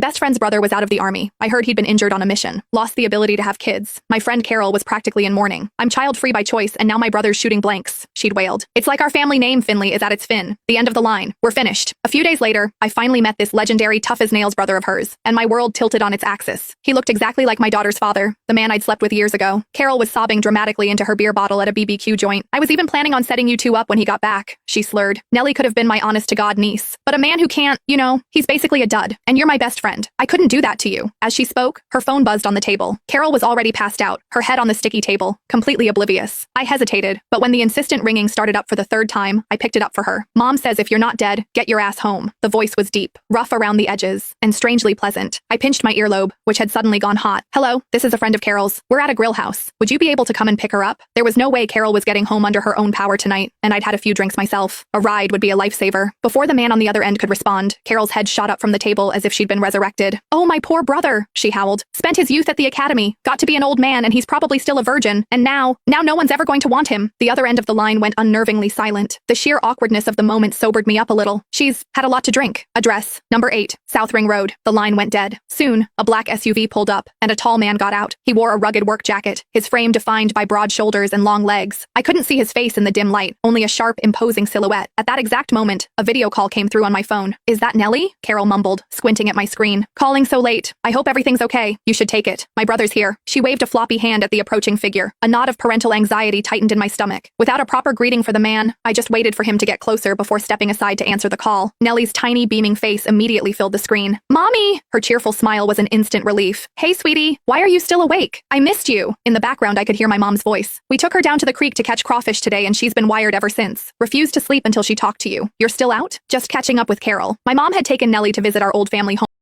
Best friend's brother was out of the army. I heard he'd been injured on a mission. Lost the ability to have kids. My friend Carol was practically in mourning. I'm child-free by choice, and now my brother's shooting blanks. She'd wailed. It's like our family name, Finley, is at its fin. The end of the line. We're finished. A few days later, I finally met this legendary tough-as-nails brother of hers, and my world tilted on its axis. He looked exactly like my daughter's father, the man I'd slept with years ago. Carol was sobbing dramatically into her beer bottle at a BBQ joint. I was even planning on setting you two up when he got back, she slurred. Nellie could have been my honest-to-God niece. But a man who can't, he's basically a dud. And you're my best friend. I couldn't do that to you. As she spoke, her phone buzzed on the table. Carol was already passed out, her head on the sticky table, completely oblivious. I hesitated, but when the insistent ringing started up for the third time, I picked it up for her. Mom says if you're not dead, get your ass home. The voice was deep, rough around the edges, and strangely pleasant. I pinched my earlobe, which had suddenly gone hot. Hello, this is a friend of Carol's. We're at a grill house. Would you be able to come and pick her up? There was no way Carol was getting home under her own power tonight, and I'd had a few drinks myself. A ride would be a lifesaver. Before the man on the other end could respond, Carol's head shot up from the table as if she'd been resurrected. Oh, my poor brother, she howled. Spent his youth at the academy, got to be an old man, and he's probably still a virgin, and now no one's ever going to want him. The other end of the line went unnervingly silent. The sheer awkwardness of the moment sobered me up a little. She's had a lot to drink. Address, number 8, South Ring Road. The line went dead. Soon, a black SUV pulled up, and a tall man got out. He wore a rugged work jacket, his frame defined by broad shoulders and long legs. I couldn't see his face in the dim light, only a sharp, imposing silhouette. At that exact moment, a video call came through on my phone. Is that Nellie? Carol mumbled, squinting at my screen. Calling so late. I hope everything's okay. You should take it. My brother's here. She waved a floppy hand at the approaching figure. A knot of parental anxiety tightened in my stomach. Without a proper greeting for the man, I just waited for him to get closer before stepping aside to answer the call. Nellie's tiny, beaming face immediately filled the screen. Mommy! Her cheerful smile was an instant relief. Hey, sweetie, why are you still awake? I missed you. In the background, I could hear my mom's voice. We took her down to the creek to catch crawfish today, and she's been wired ever since. Refused to sleep until she talked to you. You're still out? Just catching up with Carol. My mom had taken Nellie to visit our old family home.